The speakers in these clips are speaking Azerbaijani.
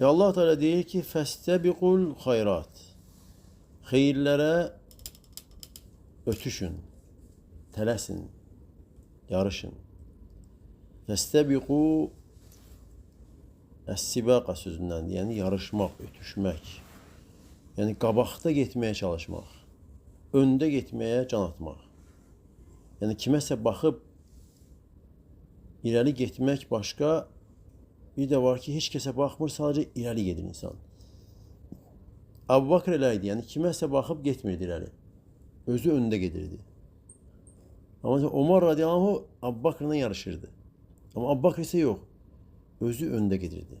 Allah Teala deyir ki, fəstəbiqul xayrat. Xeyirlərə ötüşün, tələsin, yarışın. Fəstəbiqu əs-sibaqa sözündən, yəni yarışmaq, ötüşmək. Yəni qabaqda getməyə çalışmaq, öndə getməyə can atmaq. Yəni kiməsə baxıb irəli getmək başqa, bir də var ki, heç kəsə baxmır, sadəcə irəli gedir insan. Əbu Bakr elə idi, yəni kiməsə baxıb getmirdi irəli. Özü öndə gedirdi. Amma Omar radiyallahu anh Əbu Bakr'la yarışırdı. Amma Əbu Bakr isə yox, özü öndə gedirdi.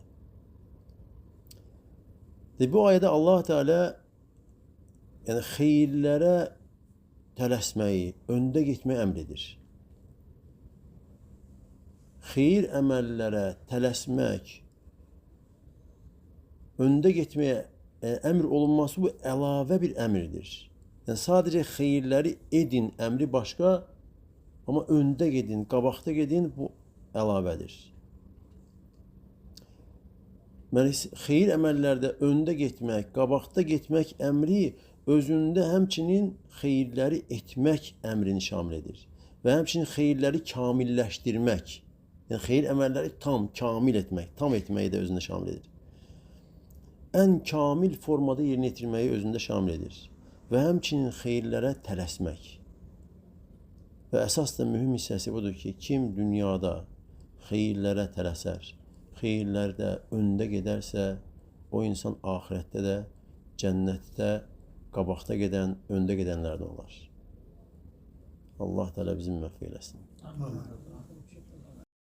Bu ayədə Allah Teala yəni xeyirlərə tələsməyi, öndə getməyi əmr edir. Xeyir əməllərə tələsmək, öndə getməyə əmr olunması bu əlavə bir əmrdir. Yəni sadəcə xeyirləri edin əmri başqa, amma öndə gedin, qabaqda gedin bu əlavədir. Xeyir əməllərdə öndə getmək, qabaqda getmək əmri özündə həmçinin xeyirləri etmək əmrini şamil edir. Və həmçinin xeyirləri kamilləşdirmək, yəni xeyir əməlləri tam, kamil etmək, tam etməyi də özündə şamil edir. Ən kamil formada yerinə yetirməyi özündə şamil edir. Və həmçinin xeyirlərə tələsmək. Və əsas da mühüm hissəsi budur ki, kim dünyada xeyirlərə tələsər, xeyirlərdə öndə gedərsə, o insan axirətdə də, cənnətdə qabaqda gedən, öndə gedənlərdən olar. Allah Teala bizim müvəffəq eləsin.